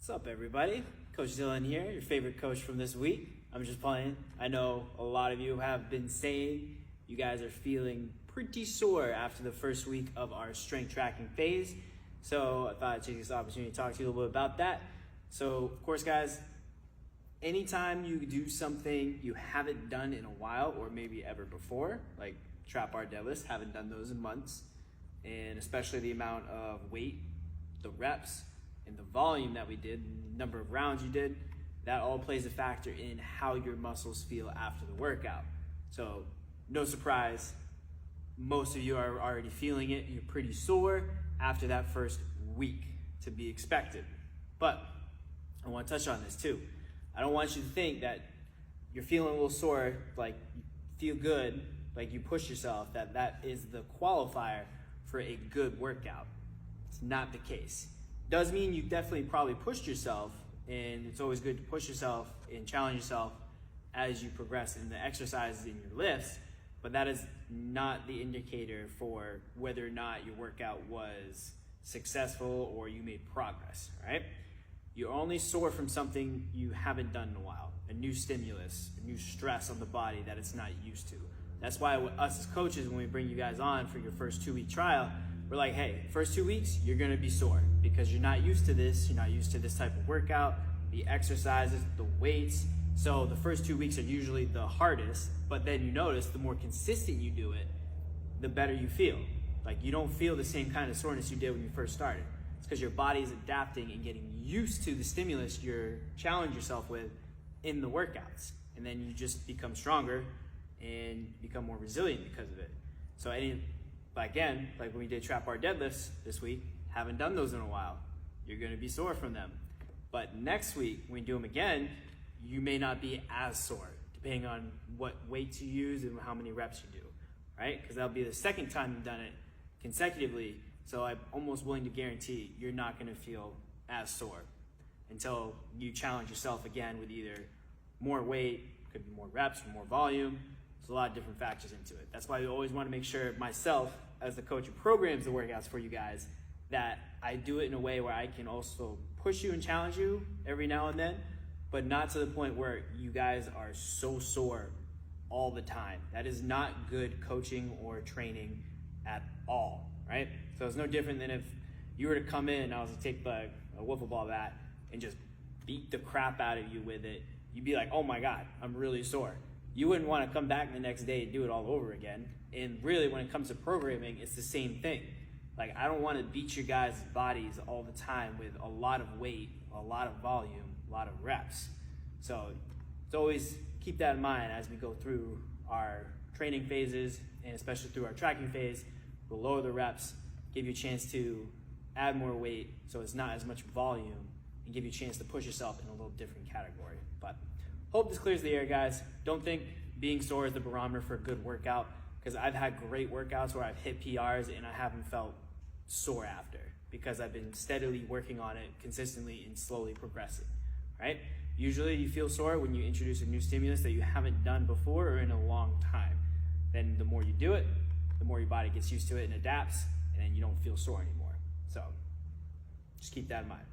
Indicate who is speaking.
Speaker 1: What's up, everybody? Coach Dylan here, your favorite coach from this week. I'm just playing. I know a lot of you have been saying you guys are feeling pretty sore after the first week of our strength tracking phase. So I thought I'd take this opportunity to talk to you a little bit about that. So, of course, guys, anytime you do something you haven't done in a while or maybe ever before, like trap bar deadlifts, haven't done those in months, and especially the amount of weight, the reps, and the volume that we did, the number of rounds you did, that all plays a factor in how your muscles feel after the workout. So no surprise, most of you are already feeling it. You're pretty sore after that first week, to be expected. But I want to touch on this too. I don't want you to think that you're feeling a little sore, like you feel good, like you push yourself, that is the qualifier for a good workout. It's not the case. Does mean you definitely probably pushed yourself, and it's always good to push yourself and challenge yourself as you progress in the exercises in your lifts, but that is not the indicator for whether or not your workout was successful or you made progress, right? You're only sore from something you haven't done in a while, a new stimulus, a new stress on the body that it's not used to. That's why us as coaches, when we bring you guys on for your first 2-week trial, we're like, hey, first 2 weeks, you're gonna be sore because you're not used to this. You're not used to this type of workout, the exercises, the weights. So the first 2 weeks are usually the hardest, but then you notice the more consistent you do it, the better you feel. Like you don't feel the same kind of soreness you did when you first started. It's because your body is adapting and getting used to the stimulus you're challenging yourself with in the workouts. And then you just become stronger and become more resilient because of it. So again, like when we did trap bar deadlifts this week, haven't done those in a while. You're gonna be sore from them. But next week, when we do them again, you may not be as sore, depending on what weights you use and how many reps you do, right? Because that'll be the second time you've done it consecutively. So I'm almost willing to guarantee you're not gonna feel as sore until you challenge yourself again with either more weight, could be more reps or more volume. There's a lot of different factors into it. That's why we always want to make sure myself, as the coach who programs the workouts for you guys, that I do it in a way where I can also push you and challenge you every now and then, but not to the point where you guys are so sore all the time. That is not good coaching or training at all, right? So it's no different than if you were to come in and I was to take a wiffle ball bat and just beat the crap out of you with it. You'd be like, oh my God, I'm really sore. You wouldn't want to come back the next day and do it all over again. And really, when it comes to programming, it's the same thing. Like, I don't want to beat your guys' bodies all the time with a lot of weight, a lot of volume, a lot of reps. So it's always keep that in mind as we go through our training phases, and especially through our tracking phase. We'll lower the reps, give you a chance to add more weight so it's not as much volume, and give you a chance to push yourself in a little different category. But hope this clears the air, guys. Don't think being sore is the barometer for a good workout, because I've had great workouts where I've hit PRs and I haven't felt sore after because I've been steadily working on it consistently and slowly progressing, right? Usually you feel sore when you introduce a new stimulus that you haven't done before or in a long time. Then the more you do it, the more your body gets used to it and adapts, and then you don't feel sore anymore. So just keep that in mind.